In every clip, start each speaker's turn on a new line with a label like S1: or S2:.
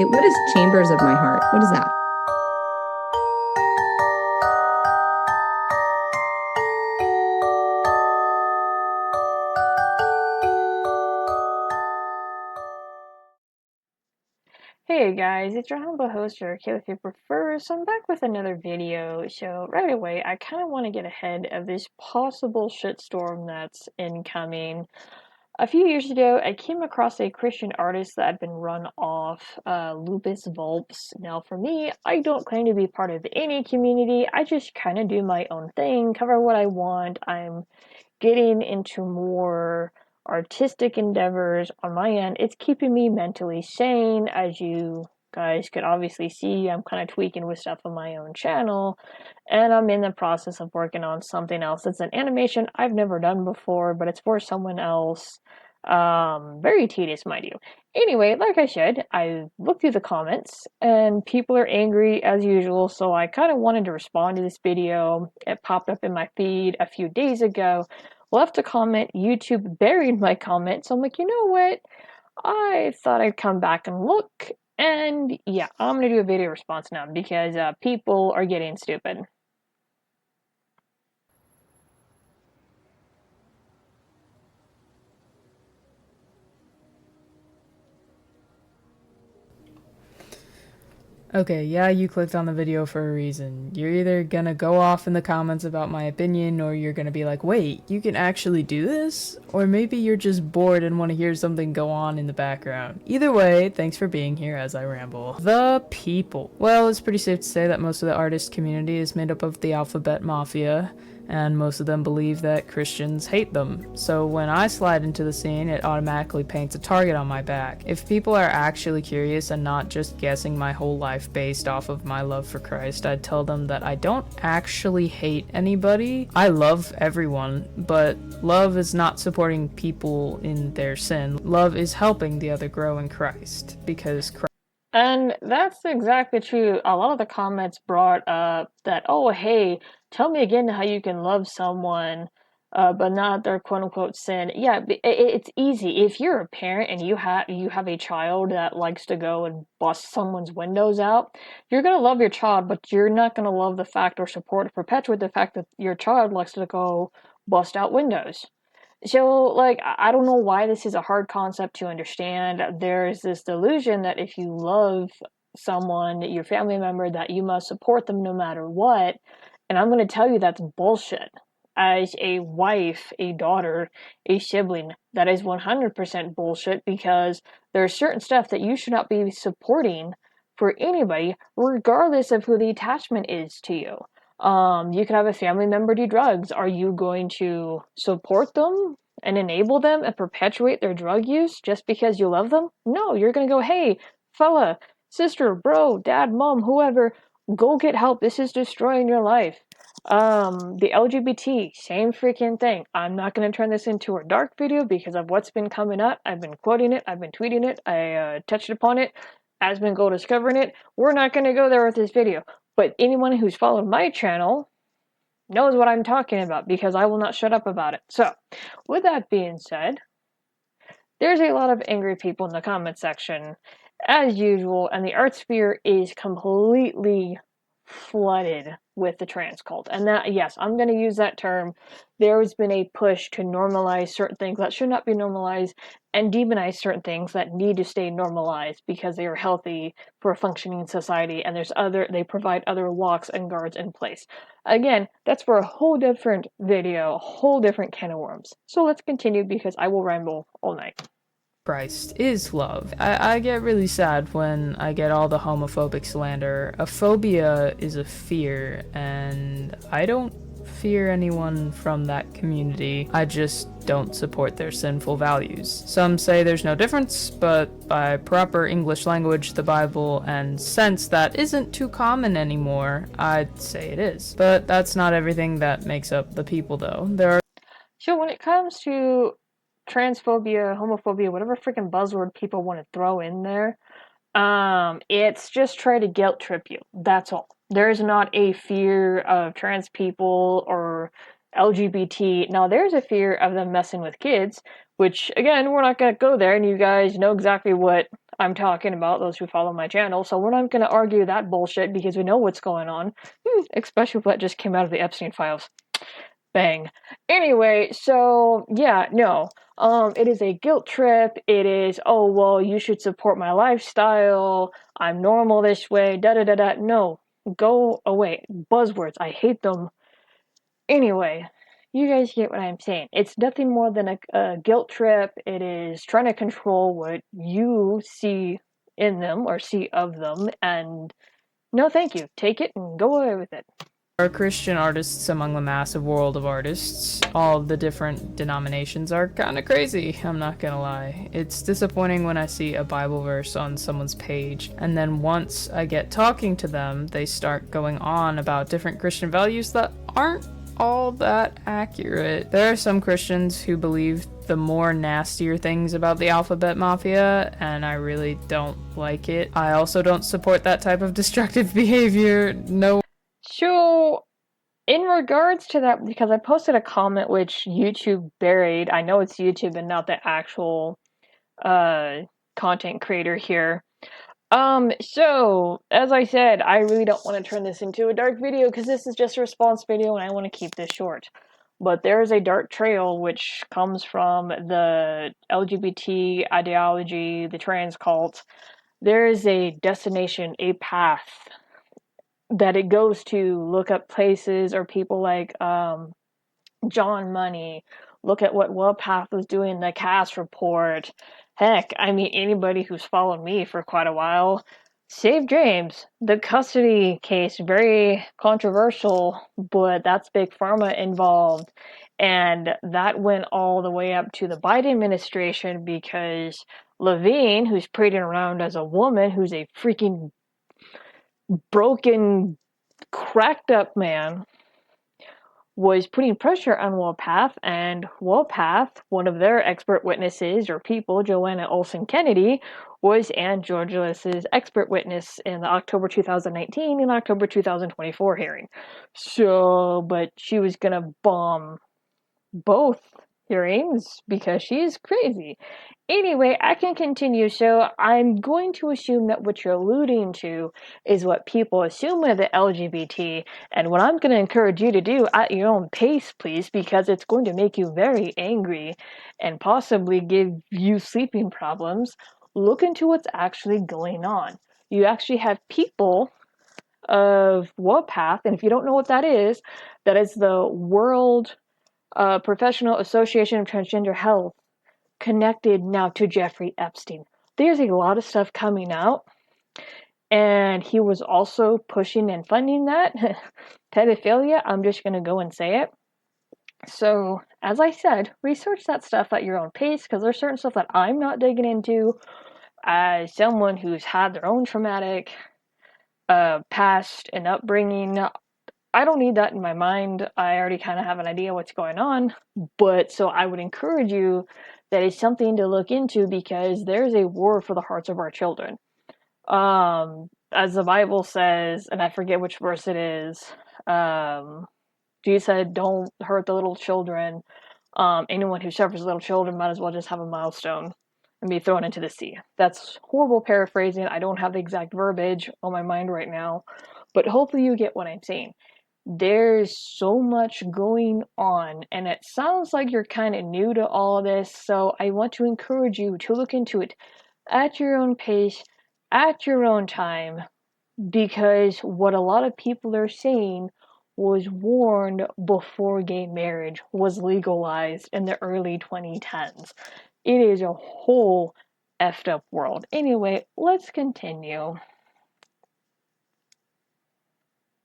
S1: Okay, what is Chambers of My Heart? What is that?
S2: Hey guys, it's your humble host, Kayla if you prefer. So I'm back with another video. So right away, I kind of want to get ahead of this possible shitstorm that's incoming. A few years ago, I came across a Christian artist that had been run off, Lupus Volps. Now, for me, I don't claim to be part of any community. I just kind of do my own thing, cover what I want. I'm getting into more artistic endeavors on my end. It's keeping me mentally sane. As you guys could obviously see, I'm kind of tweaking with stuff on my own channel, and I'm in the process of working on something else. It's an animation I've never done before, but it's for someone else. Very tedious, mind you. Anyway, like I said, I looked through the comments and people are angry as usual, so I kind of wanted to respond to this video. It popped up in my feed a few days ago, left a comment, YouTube buried my comment, so I'm like, you know what? I thought I'd come back and look, and yeah, I'm gonna do a video response now because people are getting stupid.
S3: Okay, yeah, you clicked on the video for a reason. You're either gonna go off in the comments about my opinion, or you're gonna be like, wait, you can actually do this? Or maybe you're just bored and want to hear something go on in the background. Either way, thanks for being here as I ramble. The people. Well, it's pretty safe to say that most of the artist community is made up of the alphabet mafia, and most of them believe that Christians hate them. So when I slide into the scene, it automatically paints a target on my back. If people are actually curious and not just guessing my whole life based off of my love for Christ, I'd tell them that I don't actually hate anybody. I love everyone, but love is not supporting people in their sin. Love is helping the other grow in Christ, because Christ.
S2: And that's exactly true. A lot of the comments brought up that, oh, hey, tell me again how you can love someone, but not their quote unquote sin. Yeah, it's easy. If you're a parent and you have a child that likes to go and bust someone's windows out, you're gonna love your child, but you're not gonna love the fact or support or perpetuate the fact that your child likes to go bust out windows. So, like, I don't know why this is a hard concept to understand. There's this delusion that if you love someone, your family member, that you must support them no matter what. And I'm going to tell you that's bullshit. As a wife, a daughter, a sibling, that is 100% bullshit because there's certain stuff that you should not be supporting for anybody, regardless of who the attachment is to you. You could have a family member do drugs. Are you going to support them and enable them and perpetuate their drug use just because you love them? No, you're going to go, hey, fella, sister, bro, dad, mom, whoever, go get help. This is destroying your life. The LGBT, same freaking thing. I'm not going to turn this into a dark video because of what's been coming up. I've been quoting it, I've been tweeting it, I touched upon it, has been go discovering it. We're not going to go there with this video. But anyone who's followed my channel knows what I'm talking about because I will not shut up about it. So, with that being said, there's a lot of angry people in the comment section, as usual, and the art sphere is completely flooded with the trans cult. And that, yes, I'm going to use that term. There has been a push to normalize certain things that should not be normalized and demonize certain things that need to stay normalized because they are healthy for a functioning society and they provide other locks and guards in place. Again, that's for a whole different video, a whole different can of worms. So let's continue because I will ramble all night.
S3: Christ is love. I get really sad when I get all the homophobic slander. A phobia is a fear, and I don't fear anyone from that community. I just don't support their sinful values. Some say there's no difference, but by proper English language, the Bible, and sense that isn't too common anymore, I'd say it is. But that's not everything that makes up the people, though. There are.
S2: So when it comes to transphobia, homophobia, whatever freaking buzzword people want to throw in there, it's just try to guilt trip you. That's all. There's not a fear of trans people or LGBT. Now, there's a fear of them messing with kids, which, again, we're not going to go there, and you guys know exactly what I'm talking about, those who follow my channel, so we're not going to argue that bullshit because we know what's going on, especially what just came out of the Epstein files. Bang. Anyway, so yeah, no. It is a guilt trip. It is, oh, well, you should support my lifestyle. I'm normal this way. Da da da da. No, go away. Buzzwords. I hate them. Anyway, you guys get what I'm saying. It's nothing more than a guilt trip. It is trying to control what you see in them or see of them. And no, thank you. Take it and go away with it.
S3: Are Christian artists among the massive world of artists. All the different denominations are kind of crazy, I'm not gonna lie. It's disappointing when I see a Bible verse on someone's page, and then once I get talking to them, they start going on about different Christian values that aren't all that accurate. There are some Christians who believe the more nastier things about the Alphabet Mafia, and I really don't like it. I also don't support that type of destructive behavior. No.
S2: So, in regards to that, because I posted a comment which YouTube buried, I know it's YouTube and not the actual content creator here. So, as I said, I really don't want to turn this into a dark video because this is just a response video and I want to keep this short. But there is a dark trail which comes from the LGBT ideology, the trans cult. There is a destination, a path that it goes to look up places or people like John Money, look at what WellPath was doing in the cast report. Heck, I mean, anybody who's followed me for quite a while. Save James, the custody case, very controversial, but that's Big Pharma involved. And that went all the way up to the Biden administration because Levine, who's parading around as a woman, who's a freaking broken, cracked up man, was putting pressure on WellPath, and WellPath, one of their expert witnesses or people, Joanna Olson Kennedy, was Ann Georgelis's expert witness in the October 2019 and October 2024 hearing. So, but she was gonna bomb both hearings because she's crazy. Anyway, I can continue. So I'm going to assume that what you're alluding to is what people assume with the LGBT, and what I'm going to encourage you to do at your own pace, please, because it's going to make you very angry and possibly give you sleeping problems. Look into what's actually going on. You actually have people of WellPath, and if you don't know what that is the World Professional Association of Transgender Health, connected now to Jeffrey Epstein. There's a lot of stuff coming out, and he was also pushing and funding that pedophilia. I'm just going to go and say it. So, as I said, research that stuff at your own pace, because there's certain stuff that I'm not digging into as someone who's had their own traumatic past and upbringing. I don't need that in my mind. I already kind of have an idea what's going on, but so I would encourage you that it's something to look into because there's a war for the hearts of our children. As the Bible says, and I forget which verse it is, Jesus said, don't hurt the little children. Anyone who suffers little children might as well just have a milestone and be thrown into the sea. That's horrible paraphrasing. I don't have the exact verbiage on my mind right now, but hopefully you get what I'm saying. There's so much going on, and it sounds like you're kind of new to all of this, so I want to encourage you to look into it at your own pace, at your own time, because what a lot of people are saying was warned before gay marriage was legalized in the early 2010s. It is a whole effed up world. Anyway, let's continue.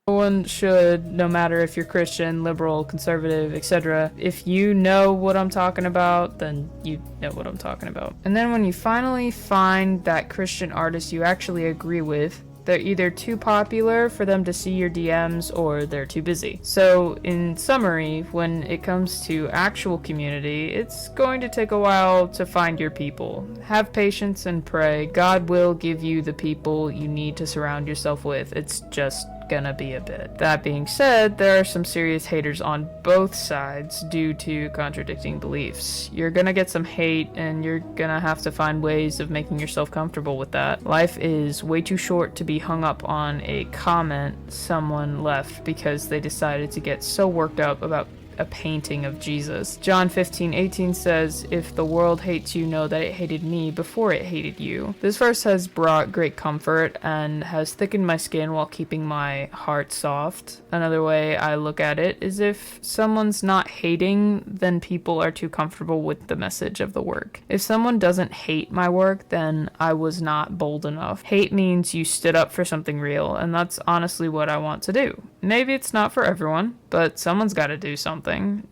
S3: One should, no matter if you're Christian, liberal, conservative, etc. If you know what I'm talking about, then you know what I'm talking about. And then when you finally find that Christian artist you actually agree with, they're either too popular for them to see your DMs or they're too busy. So in summary, when it comes to actual community, it's going to take a while to find your people. Have patience and pray. God will give you the people you need to surround yourself with. It's just gonna be a bit. That being said, there are some serious haters on both sides due to contradicting beliefs. You're gonna get some hate, and you're gonna have to find ways of making yourself comfortable with that. Life is way too short to be hung up on a comment someone left because they decided to get so worked up about a painting of Jesus. John 15:18 says, "If the world hates you, know that it hated me before it hated you." This verse has brought great comfort and has thickened my skin while keeping my heart soft. Another way I look at it is if someone's not hating, then people are too comfortable with the message of the work. If someone doesn't hate my work, then I was not bold enough. Hate means you stood up for something real, and that's honestly what I want to do. Maybe it's not for everyone, but someone's got to do something.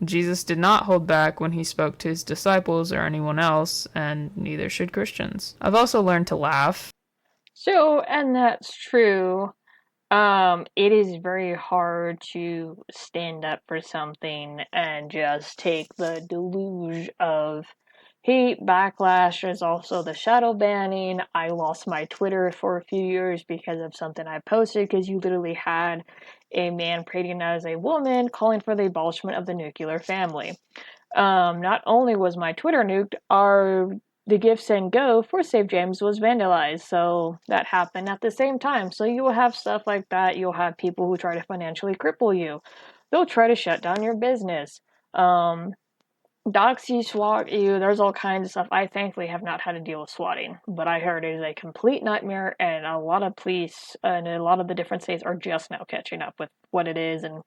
S3: Jesus did not hold back when he spoke to his disciples or anyone else, and neither should Christians. I've also learned to laugh.
S2: So, and that's true. It is very hard to stand up for something and just take the deluge of hate, backlash. There's also the shadow banning. I lost my Twitter for a few years because of something I posted, because you literally had a man parading as a woman calling for the abolishment of the nuclear family. Not only was my Twitter nuked, the Give Send Go for Save James was vandalized, so that happened at the same time. So you will have stuff like that. You'll have people who try to financially cripple you. They'll try to shut down your business. Dox you, swat you, there's all kinds of stuff. I thankfully have not had to deal with swatting, but I heard it is a complete nightmare, and a lot of police and a lot of the different states are just now catching up with what it is and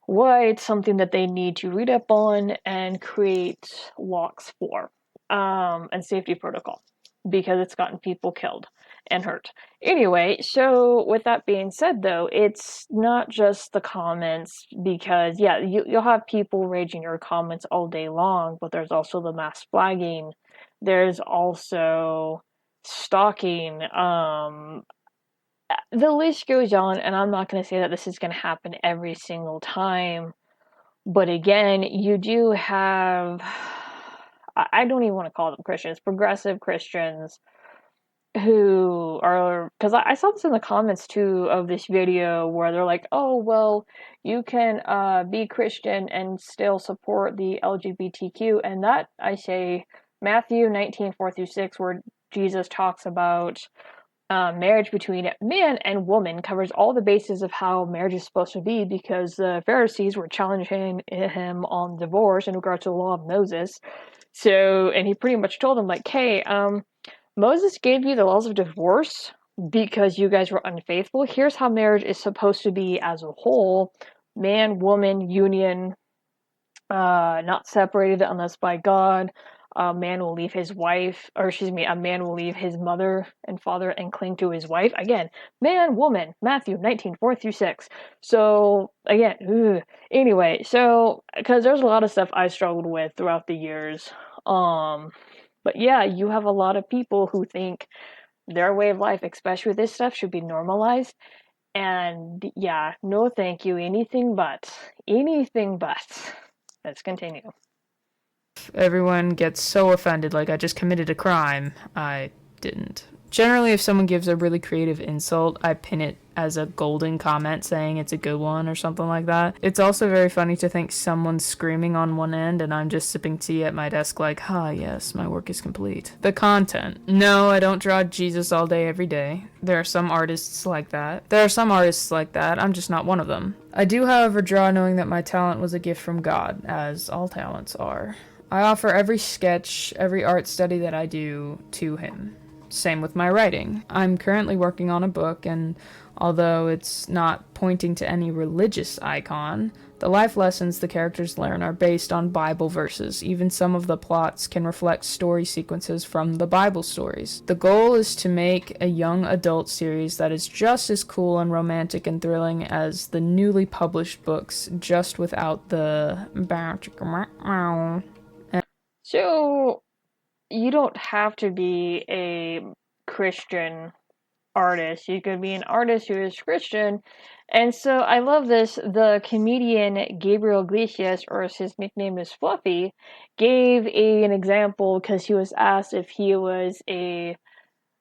S2: why it's something that they need to read up on and create locks for, and safety protocol, because it's gotten people killed and hurt. Anyway, so with that being said, though, it's not just the comments, because yeah, you'll have people raging your comments all day long, but there's also the mass flagging. There's also stalking. The list goes on, and I'm not going to say that this is going to happen every single time, but again, you do have, I don't even want to call them Christians, progressive Christians, who are, because I saw this in the comments too of this video where they're like, oh, well, you can be Christian and still support the LGBTQ, and that, I say, Matthew 19:4-6, where Jesus talks about marriage between man and woman, covers all the bases of how marriage is supposed to be, because the Pharisees were challenging him on divorce in regards to the law of Moses. So, and he pretty much told them, like, hey, Moses gave you the laws of divorce because you guys were unfaithful. Here's how marriage is supposed to be as a whole: man, woman, union, not separated unless by God. A man will leave his wife, or excuse me, a man will leave his mother and father and cling to his wife. Again, man, woman, Matthew 19:4-6. So, again, anyway, so, because there's a lot of stuff I struggled with throughout the years. But yeah, you have a lot of people who think their way of life, especially with this stuff, should be normalized. And yeah, no thank you, anything but. Anything but. Let's continue.
S3: Everyone gets so offended like I just committed a crime. I didn't. Generally, if someone gives a really creative insult, I pin it as a golden comment saying it's a good one or something like that. It's also very funny to think someone's screaming on one end and I'm just sipping tea at my desk like, yes, my work is complete. The content. No, I don't draw Jesus all day every day. There are some artists like that. I'm just not one of them. I do, however, draw knowing that my talent was a gift from God, as all talents are. I offer every sketch, every art study that I do to him. Same with my writing. I'm currently working on a book, and although it's not pointing to any religious icon, the life lessons the characters learn are based on Bible verses. Even some of the plots can reflect story sequences from the Bible stories. The goal is to make a young adult series that is just as cool and romantic and thrilling as the newly published books, just without the...
S2: So, you don't have to be a Christian artist. You could be an artist who is Christian. And so I love this. The comedian Gabriel Iglesias, or his nickname is Fluffy, gave an example because he was asked if he was a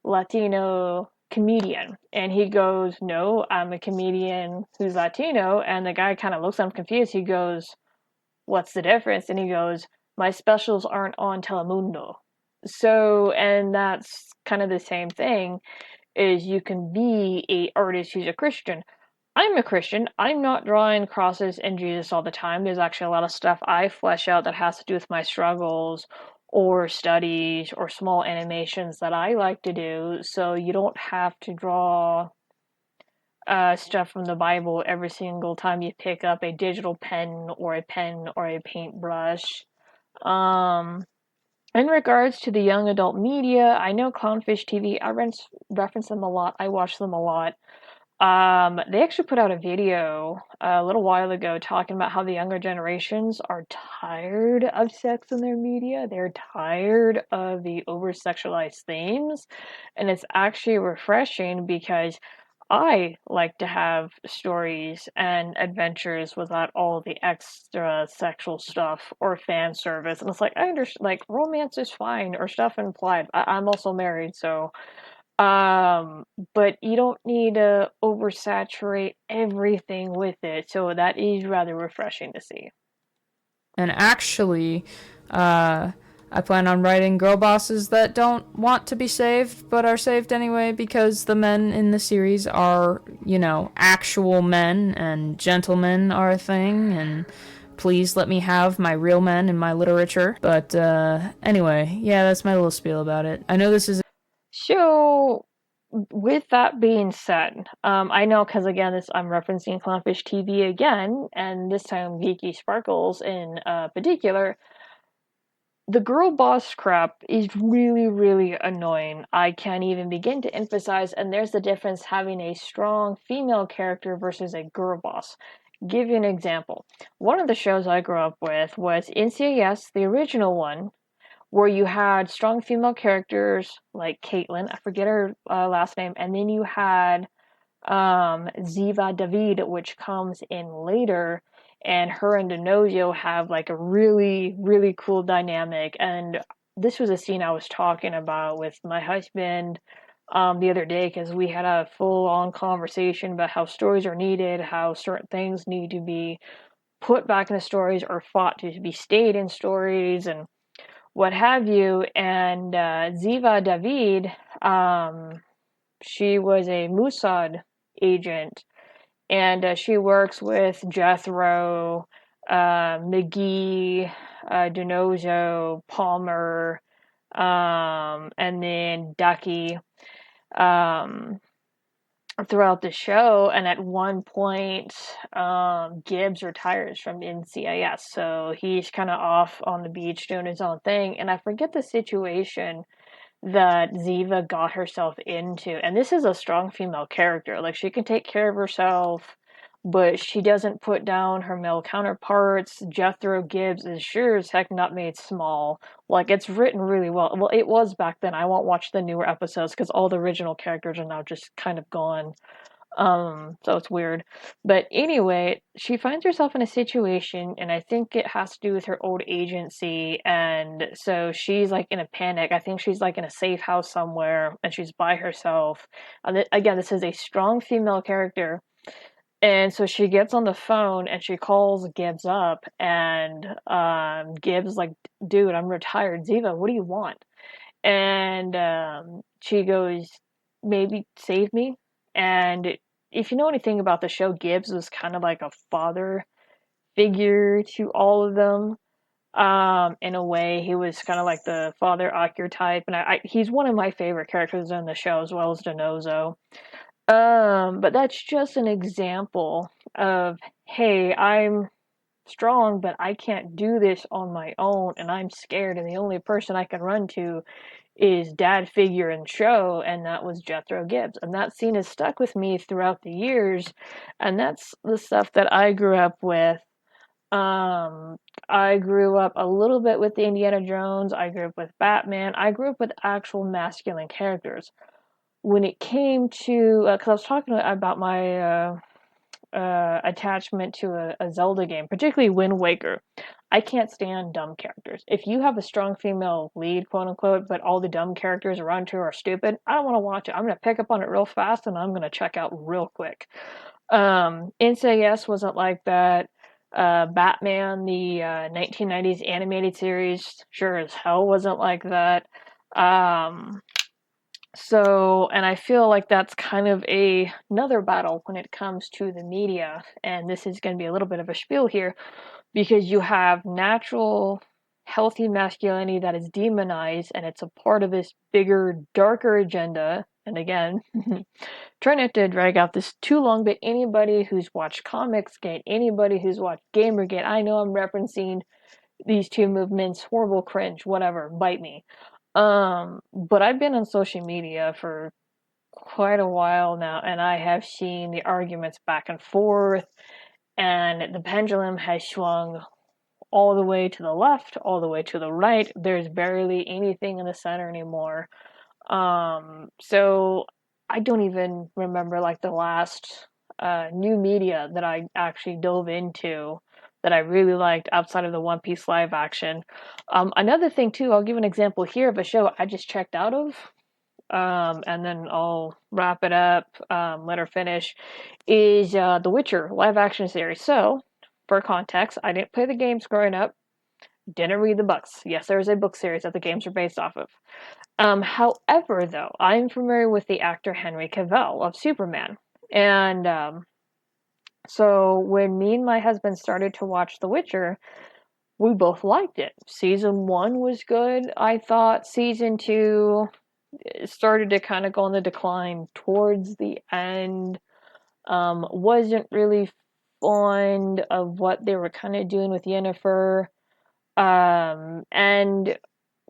S2: Latino comedian. And he goes, no, I'm a comedian who's Latino. And the guy kind of looks at him confused. He goes, what's the difference? And he goes, my specials aren't on Telemundo. So, and that's kind of the same thing, is you can be a artist who's a Christian. I'm a Christian. I'm not drawing crosses and Jesus all the time. There's actually a lot of stuff I flesh out that has to do with my struggles or studies or small animations that I like to do. So you don't have to draw stuff from the Bible every single time you pick up a digital pen or a paintbrush. In regards to the young adult media, I know Clownfish TV. I reference them a lot. I watch them a lot. They actually put out a video a little while ago talking about how the younger generations are tired of sex in their media. They're tired of the over-sexualized themes, and it's actually refreshing because I like to have stories and adventures without all the extra sexual stuff or fan service. And it's like, I understand, like, romance is fine or stuff implied. I'm also married, so but you don't need to oversaturate everything with it, so that is rather refreshing to see.
S3: And actually, I plan on writing girl bosses that don't want to be saved, but are saved anyway because the men in the series are, actual men, and gentlemen are a thing, and please let me have my real men in my literature. But, anyway, yeah, that's my little spiel about it. I know this is...
S2: So, with that being said, I know because again, I'm referencing Clownfish TV again, and this time Geeky Sparkles in particular. The girl boss crap is really, really annoying. I can't even begin to emphasize, and there's the difference having a strong female character versus a girl boss. Give you an example. One of the shows I grew up with was NCIS, the original one, where you had strong female characters like Caitlin, I forget her last name, and then you had Ziva David, which comes in later, and her and Denozio have like a really, really cool dynamic. And this was a scene I was talking about with my husband the other day because we had a full-on conversation about how stories are needed, how certain things need to be put back in the stories or fought to be stayed in stories, and what have you. And Ziva David, she was a Mossad agent, and she works with Jethro, McGee, Donoso, Palmer, and then Ducky throughout the show. And at one point, Gibbs retires from NCIS, so he's kind of off on the beach doing his own thing. And I forget the situation that Ziva got herself into. And this is a strong female character. Like, she can take care of herself, but she doesn't put down her male counterparts. Jethro Gibbs is sure as heck not made small. Like, it's written really well. Well, it was back then. I won't watch the newer episodes because all the original characters are now just kind of gone. So it's weird. But anyway, she finds herself in a situation, and I think it has to do with her old agency, and so she's like in a panic. I think she's like in a safe house somewhere, and she's by herself. And again, this is a strong female character. And so she gets on the phone and she calls Gibbs up, and Gibbs is like, dude, I'm retired. Ziva, what do you want? And she goes, maybe save me. And if you know anything about the show, Gibbs was kind of like a father figure to all of them. In a way, he was kind of like the father archetype, and he's one of my favorite characters in the show, as well as Donoso. But that's just an example of, hey, I'm strong, but I can't do this on my own, and I'm scared, and the only person I can run to is dad figure in show, and that was Jethro Gibbs. And that scene has stuck with me throughout the years, and that's the stuff that I grew up with. I grew up a little bit with the Indiana Jones, I grew up with Batman, I grew up with actual masculine characters. When it came to, because I was talking about my attachment to a Zelda game, particularly Wind Waker. I can't stand dumb characters. If you have a strong female lead, quote unquote, but all the dumb characters around her are stupid, I don't want to watch it. I'm going to pick up on it real fast and I'm going to check out real quick. NCIS wasn't like that. Batman, the 1990s animated series, sure as hell wasn't like that. And I feel like that's kind of another battle when it comes to the media. And this is going to be a little bit of a spiel here because you have natural, healthy masculinity that is demonized and it's a part of this bigger, darker agenda. And again, try not to drag out this too long, but anybody who's watched Comicsgate, anybody who's watched Gamergate, I know I'm referencing these two movements, horrible, cringe, whatever, bite me. But I've been on social media for quite a while now, and I have seen the arguments back and forth, and the pendulum has swung all the way to the left, all the way to the right. There's barely anything in the center anymore. So I don't even remember like the last new media that I actually dove into that I really liked outside of the One Piece live action. Another thing too, I'll give an example here of a show I just checked out of, and then I'll wrap it up, let her finish, is The Witcher live action series. So, for context, I didn't play the games growing up, didn't read the books. Yes, there is a book series that the games are based off of. However, though, I'm familiar with the actor Henry Cavill of Superman. And so when me and my husband started to watch The Witcher, we both liked it. Season 1 was good. I thought season 2 started to kind of go on the decline towards the end. Wasn't really fond of what they were kind of doing with Yennefer. And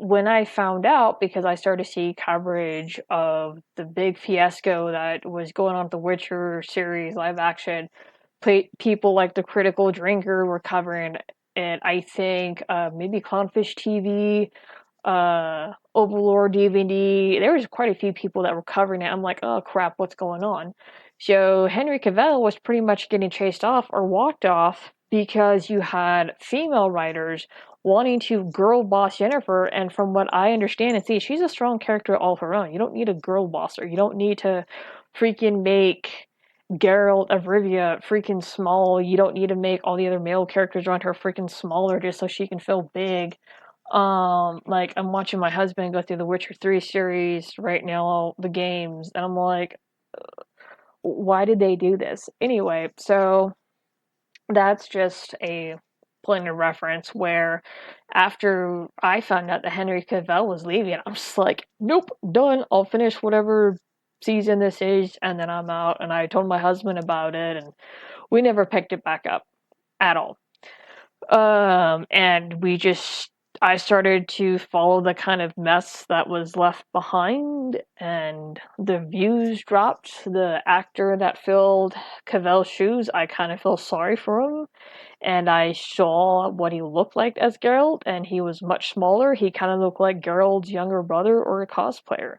S2: when I found out, because I started to see coverage of the big fiasco that was going on with the Witcher series live action, people like the Critical Drinker were covering it. I think maybe Clownfish TV, Overlord DVD. There was quite a few people that were covering it. I'm like, oh crap, what's going on? So Henry Cavill was pretty much getting chased off or walked off because you had female writers wanting to girl boss Yennefer, and from what I understand and see, she's a strong character all of her own. You don't need a girl bosser. You don't need to freaking make Geralt of Rivia freaking small. You don't need to make all the other male characters around her freaking smaller just so she can feel big. Like I'm watching my husband go through the Witcher 3 series right now, the games, and I'm like, why did they do this? Anyway, so that's just a point of reference where after I found out that Henry Cavill was leaving, I'm just like, nope, done. I'll finish whatever season this is, and then I'm out. And I told my husband about it, and we never picked it back up at all. And I started to follow the kind of mess that was left behind, and the views dropped. The actor that filled Cavill's shoes, I kind of feel sorry for him. And I saw what he looked like as Geralt, and he was much smaller. He kind of looked like Geralt's younger brother or a cosplayer.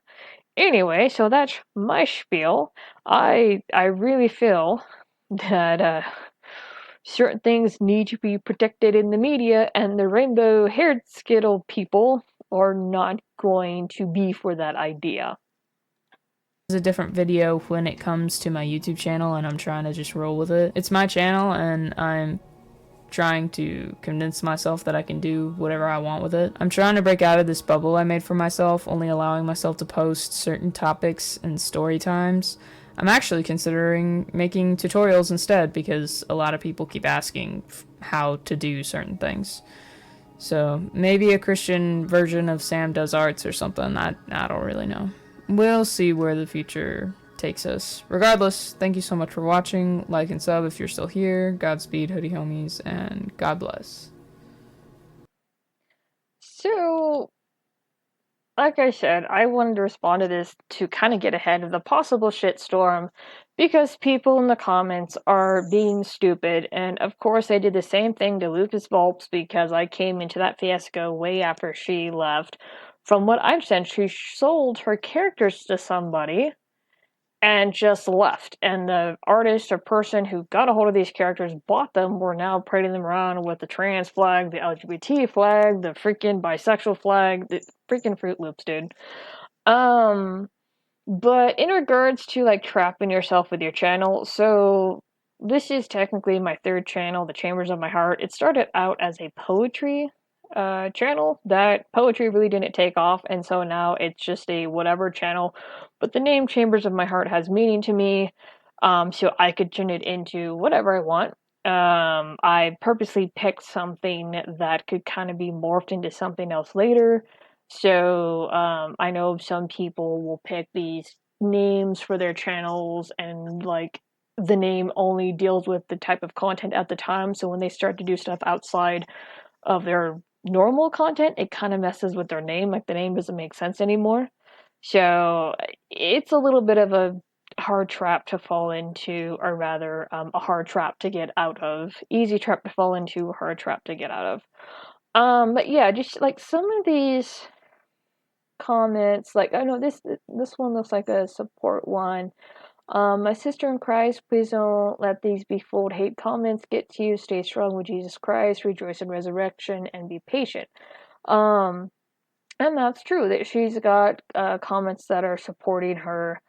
S2: Anyway, so that's my spiel. I really feel that certain things need to be protected in the media, and the rainbow-haired Skittle people are not going to be for that idea.
S3: There's a different video when it comes to my YouTube channel, and I'm trying to just roll with it. It's my channel, and I'm trying to convince myself that I can do whatever I want with it. I'm trying to break out of this bubble I made for myself, only allowing myself to post certain topics and story times. I'm actually considering making tutorials instead because a lot of people keep asking how to do certain things. So maybe a Christian version of Sam Does Arts or something. I don't really know. We'll see where the future takes us. Regardless, thank you so much for watching. Like and sub if you're still here. Godspeed, hoodie homies, and God bless.
S2: So, like I said, I wanted to respond to this to kind of get ahead of the possible shitstorm because people in the comments are being stupid, and of course I did the same thing to Lucas Volps because I came into that fiasco way after she left. From what I've said, she sold her characters to somebody, and just left. And the artist or person who got a hold of these characters, bought them, were now parading them around with the trans flag, the LGBT flag, the freaking bisexual flag, the freaking Fruit Loops, dude. But in regards to like trapping yourself with your channel, so this is technically my third channel, The Chambers of My Heart. It started out as a poetry channel. That poetry really didn't take off, and so now it's just a whatever channel. But the name Chambers of My Heart has meaning to me, so I could turn it into whatever I want. I purposely picked something that could kind of be morphed into something else later. So I know some people will pick these names for their channels, and like the name only deals with the type of content at the time. So when they start to do stuff outside of their normal content, it kind of messes with their name. Like the name doesn't make sense anymore. So it's a little bit of a hard trap to fall into, or rather, a hard trap to get out of. Easy trap to fall into, hard trap to get out of. But yeah, just like some of these comments, like I know this one looks like a support one. My sister in Christ, please don't let these be fooled. Hate comments get to you. Stay strong with Jesus Christ. Rejoice in resurrection and be patient. Um, and that's true. That she's got comments that are supporting her,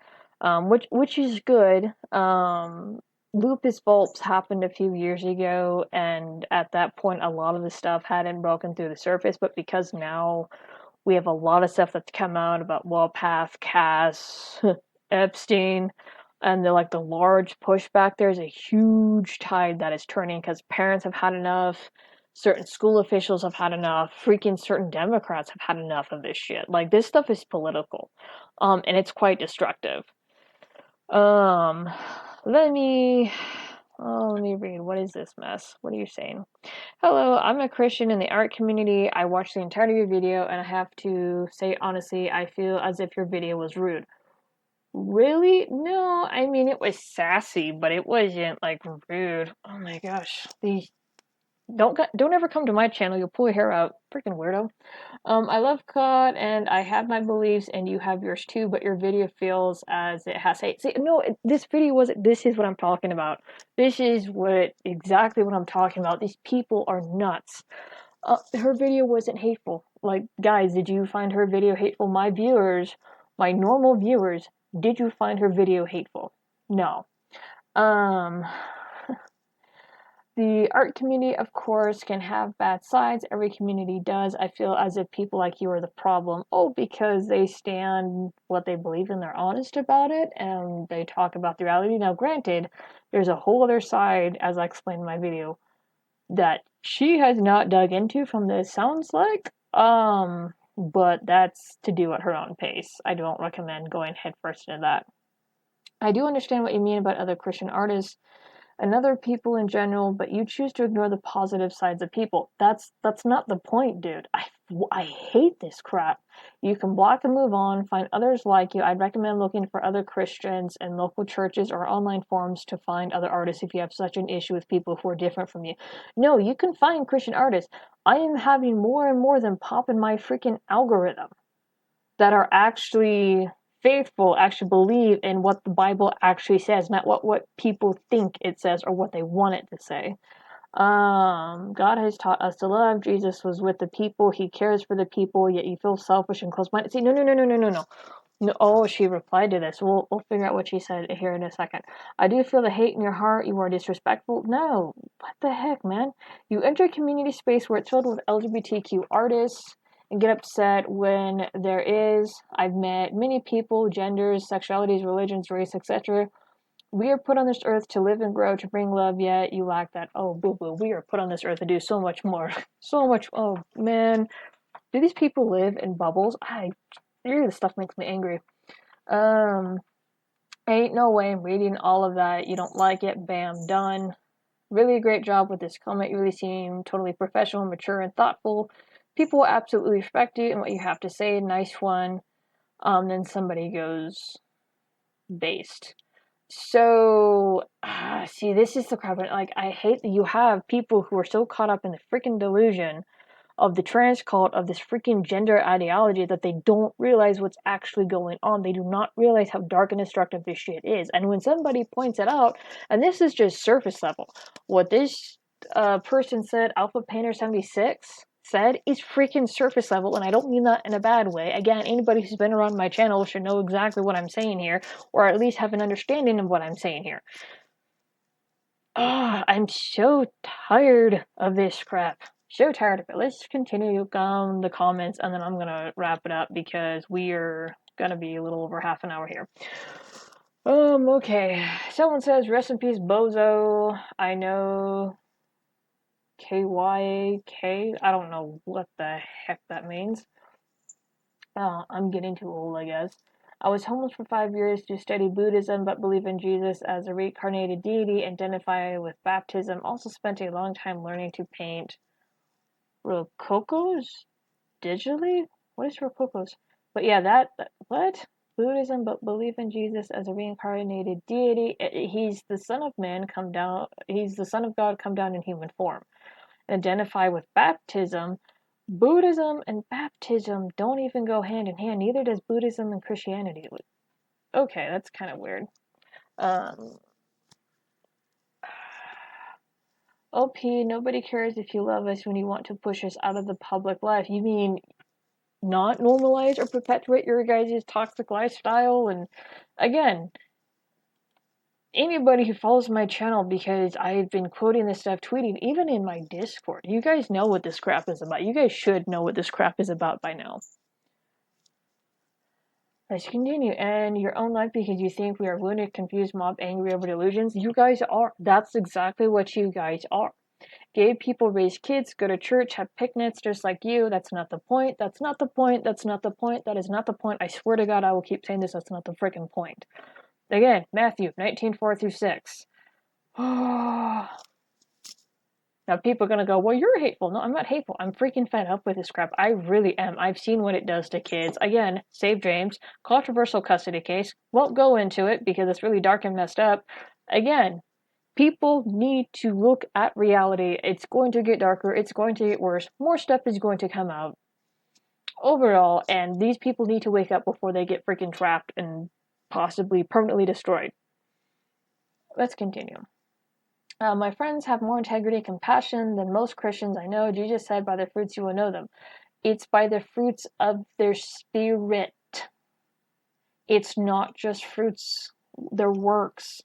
S2: which is good. Lupus Volps happened a few years ago, and at that point, a lot of the stuff hadn't broken through the surface. But because now we have a lot of stuff that's come out about Wellpath, Cass, Epstein, and the large pushback. There's a huge tide that is turning because parents have had enough. Certain school officials have had enough. Freaking certain Democrats have had enough of this shit. Like this stuff is political, and it's quite destructive. Um, let me. Oh, let me read. What is this mess? What are you saying? Hello, I'm a Christian in the art community. I watched the entirety of your video, and I have to say honestly, I feel as if your video was rude. Really? No, I mean it was sassy, but it wasn't like rude. Oh my gosh, don't ever come to my channel. You'll pull your hair out, freaking weirdo. I love COD and I have my beliefs and you have yours too, but your video feels as it has hate. See, no, this video wasn't. This is what I'm talking about. This is exactly what I'm talking about. These people are nuts. Her video wasn't hateful. Like, guys, did you find her video hateful? My viewers, my normal viewers, did you find her video hateful? No. Um, the art community, of course, can have bad sides. Every community does. I feel as if people like you are the problem. Oh, because they stand what they believe and they're honest about it and they talk about the reality. Now, granted, there's a whole other side, as I explained in my video, that she has not dug into from this sounds like. But that's to do at her own pace. I don't recommend going headfirst into that. I do understand what you mean about other Christian artists and other people in general, but you choose to ignore the positive sides of people. That's not the point, dude. I hate this crap. You can block and move on, find others like you. I'd recommend looking for other Christians in local churches or online forums to find other artists if you have such an issue with people who are different from you. No, you can find Christian artists. I am having more and more of them pop in my freaking algorithm that are actually faithful, actually believe in what the Bible actually says, not what people think it says or what they want it to say. God has taught us to love. Jesus was with the people. He cares for the people, yet you feel selfish and close-minded. See, no. No, oh, she replied to this. We'll figure out what she said here in a second. I do feel the hate in your heart. You are disrespectful. No, what the heck, man? You enter a community space where it's filled with LGBTQ artists and get upset when there is. I've met many people, genders, sexualities, religions, race, etc. We are put on this earth to live and grow, to bring love, yet you lack that. Oh, boo boo. We are put on this earth to do so much more. So much. Oh, man. Do these people live in bubbles? This stuff makes me angry. Ain't no way I'm reading all of that. You don't like it, bam, done. Really great job with this comment. You really seem totally professional, mature, and thoughtful. People will absolutely respect you and what you have to say. Nice one. Then somebody goes based. So, see, this is the crap. Like, I hate that you have people who are so caught up in the freaking delusion of the trans cult, of this freaking gender ideology, that they don't realize what's actually going on. They do not realize how dark and destructive this shit is. And when somebody points it out, and this is just surface level, what this person said, AlphaPainter 76, said is freaking surface level, and I don't mean that in a bad way. Again, anybody who's been around my channel should know exactly what I'm saying here, or at least have an understanding of what I'm saying here. I'm so tired of this crap. So tired of it. Let's continue down the comments, and then I'm gonna wrap it up because we are gonna be a little over half an hour here. Okay. Someone says, rest in peace, Bozo. I know KYK. I don't know what the heck that means. I'm getting too old, I guess. I was homeless for 5 years to study Buddhism, but believe in Jesus as a reincarnated deity, identify with baptism. Also spent a long time learning to paint rococo's digitally? What is rococo's? But yeah, what? Buddhism, but believe in Jesus as a reincarnated deity. He's the Son of Man come down. He's the Son of God come down in human form. Identify with baptism. Buddhism and baptism don't even go hand in hand. Neither does Buddhism and Christianity. Okay, that's kind of weird. OP, nobody cares if you love us when you want to push us out of the public life. You mean not normalize or perpetuate your guys' toxic lifestyle? And again, anybody who follows my channel, because I've been quoting this stuff, tweeting, even in my Discord, you guys know what this crap is about. You guys should know what this crap is about by now. Let's continue. And your own life because you think we are wounded, confused, mob, angry over delusions. You guys are. That's exactly what you guys are. Gay people raise kids, go to church, have picnics just like you. That's not the point. That's not the point. That's not the point. That is not the point. I swear to God, I will keep saying this. That's not the freaking point. Again, Matthew 19:4-6. Now people are gonna go, well, you're hateful. No, I'm not hateful. I'm freaking fed up with this crap. I really am. I've seen what it does to kids. Again, save James. Controversial custody case. Won't go into it because it's really dark and messed up. Again, people need to look at reality. It's going to get darker. It's going to get worse. More stuff is going to come out. Overall, and these people need to wake up before they get freaking trapped and possibly permanently destroyed. Let's continue. My friends have more integrity and compassion than most Christians I know. Jesus said, by their fruits you will know them. It's by the fruits of their spirit. It's not just fruits, their works.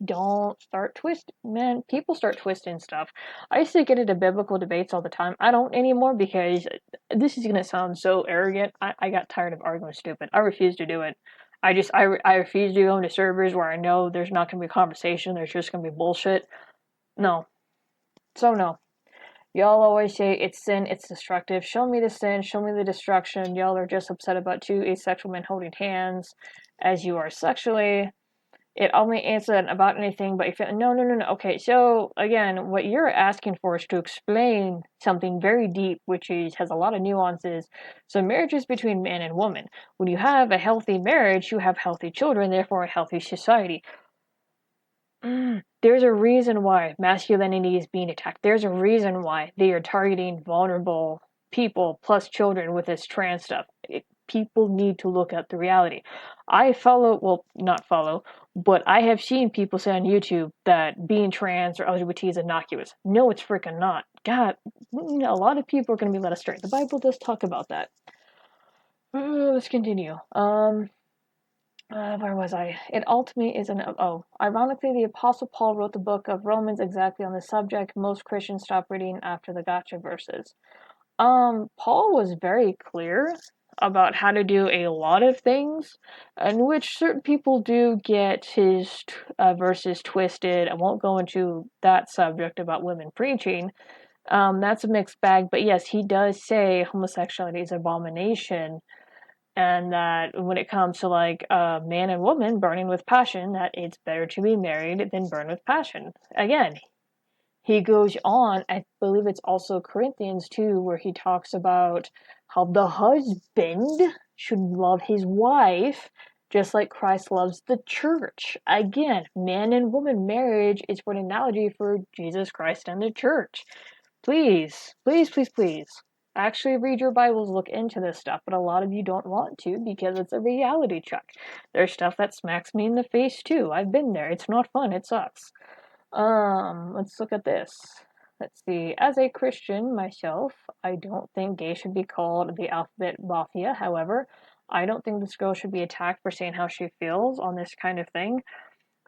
S2: Don't start twisting. Man, people start twisting stuff. I used to get into biblical debates all the time. I don't anymore because this is going to sound so arrogant. I got tired of arguing stupid. I refuse to do it. I refuse to go into servers where I know there's not going to be a conversation. There's just going to be bullshit. No. So no. Y'all always say it's sin, it's destructive. Show me the sin, show me the destruction. Y'all are just upset about two asexual men holding hands as you are sexually. It only isn't about anything, but you feel no. Okay, so again, what you're asking for is to explain something very deep, which has a lot of nuances. So marriage is between man and woman. When you have a healthy marriage, you have healthy children, therefore a healthy society. There's a reason why masculinity is being attacked. There's a reason why they are targeting vulnerable people plus children with this trans stuff. People need to look at the reality. I have seen people say on YouTube that being trans or LGBT is innocuous. No, it's freaking not. God, a lot of people are going to be led astray. The Bible does talk about that. Let's continue. Where was I? It ultimately is ironically, the Apostle Paul wrote the book of Romans exactly on this subject. Most Christians stop reading after the gotcha verses. Paul was very clear about how to do a lot of things, in which certain people do get his verses twisted. I won't go into that subject about women preaching. That's a mixed bag, but yes, he does say homosexuality is an abomination. And that when it comes to man and woman burning with passion, that it's better to be married than burn with passion. Again, he goes on, I believe it's also Corinthians 2, where he talks about how the husband should love his wife just like Christ loves the church. Again, man and woman marriage is for an analogy for Jesus Christ and the church. Please, please, please, please. Actually read your Bibles, look into this stuff, but a lot of you don't want to because it's a reality check. There's stuff that smacks me in the face too. I've been there. It's not fun. It sucks. Let's look at this. Let's see. As a Christian myself, I don't think gay should be called the alphabet mafia. However, I don't think this girl should be attacked for saying how she feels on this kind of thing.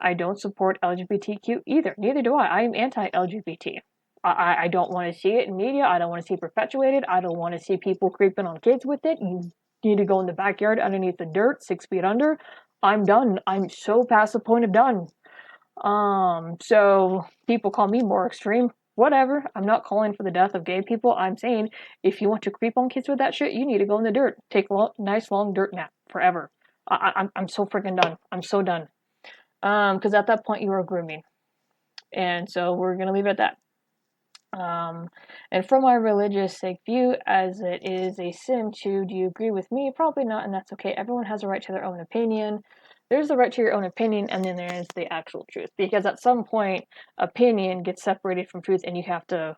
S2: I don't support LGBTQ either. Neither do I. I am anti-LGBT. I don't want to see it in media. I don't want to see it perpetuated. I don't want to see people creeping on kids with it. You need to go in the backyard underneath the dirt, 6 feet under. I'm done. I'm so past the point of done. So people call me more extreme. Whatever. I'm not calling for the death of gay people. I'm saying if you want to creep on kids with that shit, you need to go in the dirt. Take a nice long dirt nap forever. I'm so freaking done. I'm so done. Because at that point you are grooming. And so we're going to leave it at that. And from my religious sake view, as it is a sin to, do you agree with me? Probably not, and that's okay. Everyone has a right to their own opinion. There's the right to your own opinion, and then there's the actual truth. Because at some point, opinion gets separated from truth, and you have to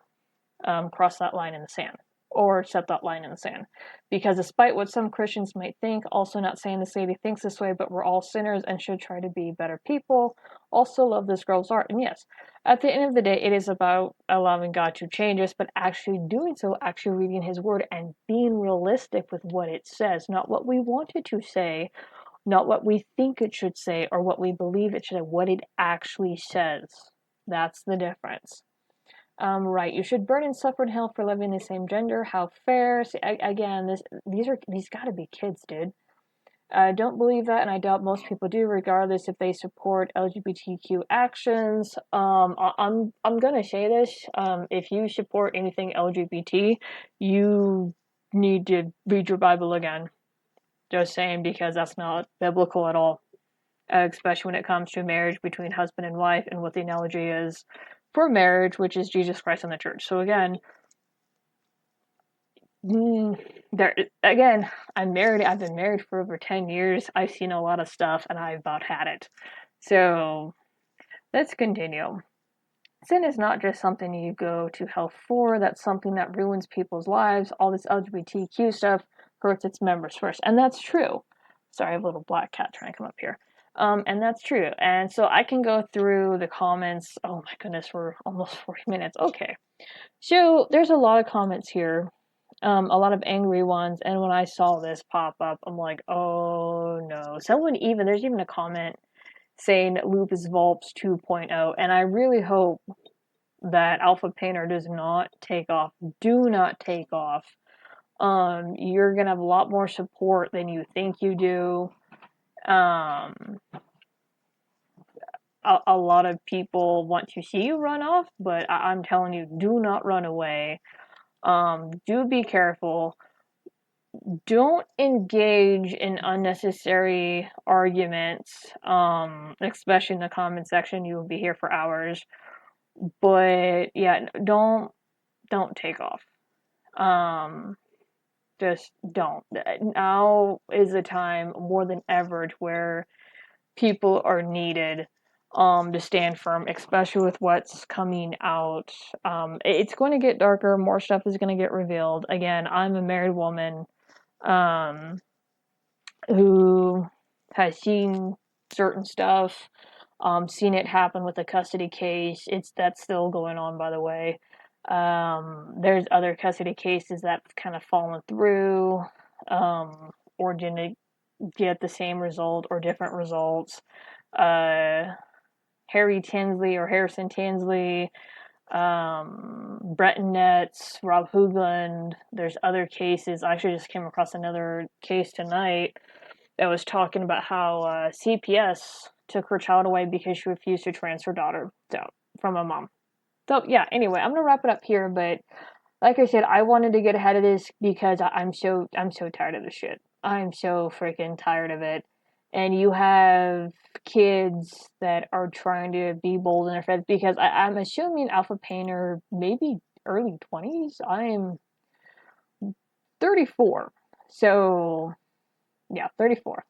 S2: cross that line in the sand. Or set that line in the sand. Because despite what some Christians might think, also not saying this lady thinks this way, but we're all sinners and should try to be better people. Also love this girl's art. And yes, at the end of the day, it is about allowing God to change us, but actually doing so, actually reading his word and being realistic with what it says. Not what we want it to say, not what we think it should say, or what we believe it should say, what it actually says. That's the difference. Right, you should burn and suffer in hell for loving the same gender. How fair? See, again, these gotta be kids, dude. I don't believe that, and I doubt most people do, regardless if they support LGBTQ actions. I'm gonna say this. If you support anything LGBT, you need to read your Bible again. Just saying, because that's not biblical at all. Especially when it comes to marriage between husband and wife, and what the analogy is for marriage, which is Jesus Christ and the church. So again, I'm married. I've been married for over 10 years. I've seen a lot of stuff, and I've about had it. So let's continue. Sin is not just something you go to hell for. That's something that ruins people's lives. All this LGBTQ stuff hurts its members first, and that's true. Sorry, I have a little black cat trying to come up here. And that's true. And so I can go through the comments. Oh my goodness, we're almost 40 minutes. Okay. So there's a lot of comments here. A lot of angry ones. And when I saw this pop up, I'm like, oh no. There's even a comment saying Lupus Volps 2.0. And I really hope that AlphaPainter does not take off. Do not take off. You're going to have a lot more support than you think you do. A lot of people want to see you run off, but I'm telling you, do not run away. Do be careful. Don't engage in unnecessary arguments, especially in the comment section. You will be here for hours. But yeah, don't take off. Just don't. Now is the time more than ever to where people are needed to stand firm, especially with what's coming out. It's going to get darker. More stuff is going to get revealed. Again, I'm a married woman who has seen certain stuff, seen it happen with a custody case. That's still going on, by the way. There's other custody cases that kind of fallen through, or didn't get the same result or different results. Harry Tinsley or Harrison Tinsley, Bretton Nets, Rob Hoogland. There's other cases. I actually just came across another case tonight that was talking about how CPS took her child away because she refused to transfer her daughter from a mom. So yeah, anyway, I'm gonna wrap it up here, but like I said, I wanted to get ahead of this because I'm so tired of this shit. I'm so freaking tired of it. And you have kids that are trying to be bold in their faith, because I'm assuming AlphaPainter maybe early 20s. I'm 34. So yeah, 34.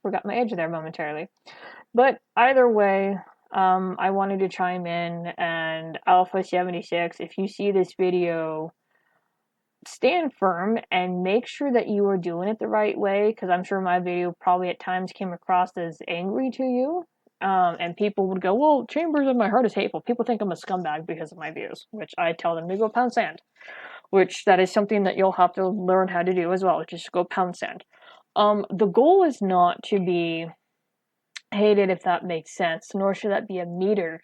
S2: Forgot my age there momentarily. But either way, I wanted to chime in, and Alpha 76, if you see this video, stand firm and make sure that you are doing it the right way, because I'm sure my video probably at times came across as angry to you. And people would go, well, Chambers of My Heart is hateful. People think I'm a scumbag because of my views, which I tell them to go pound sand, which that is something that you'll have to learn how to do as well, just go pound sand. The goal is not to be hated, if that makes sense, nor should that be a meter.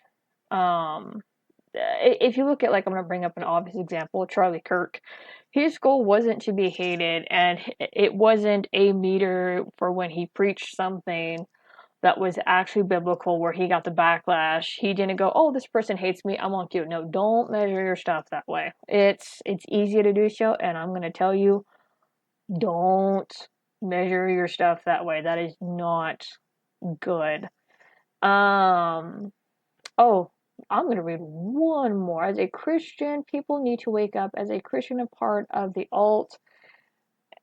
S2: If you look at, like, I'm going to bring up an obvious example, Charlie Kirk. His goal wasn't to be hated, and it wasn't a meter for when he preached something that was actually biblical where he got the backlash. He didn't go, oh, this person hates me, I'm on cute. No, don't measure your stuff that way. It's easy to do so, and I'm going to tell you, don't measure your stuff that way. That is not good. Oh, I'm going to read one more. As a Christian, people need to wake up. As a Christian, a part of the alt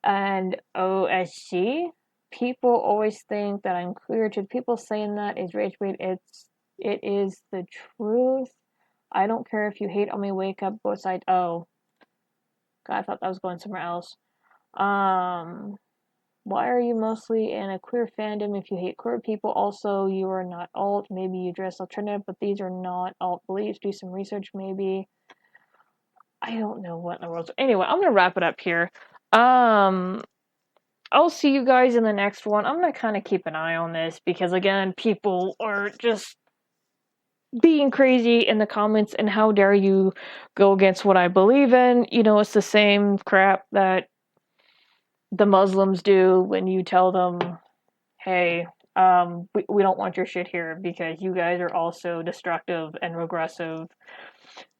S2: and OSC, people always think that I'm queer. To people saying that is rage bait. It is the truth. I don't care if you hate on me. Wake up, both sides. Oh, God, I thought that was going somewhere else. Why are you mostly in a queer fandom if you hate queer people? Also, you are not alt. Maybe you dress alternative, but these are not alt beliefs. Do some research, maybe. I don't know what in the world. Anyway, I'm gonna wrap it up here. I'll see you guys in the next one. I'm gonna kind of keep an eye on this because, again, people are just being crazy in the comments, and how dare you go against what I believe in? You know, it's the same crap that the Muslims do when you tell them, hey, we don't want your shit here because you guys are also destructive and regressive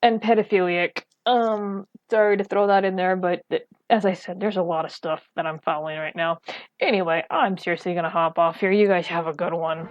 S2: and pedophilic. Sorry to throw that in there, but as I said, there's a lot of stuff that I'm following right now. Anyway, I'm seriously gonna hop off here. You guys have a good one.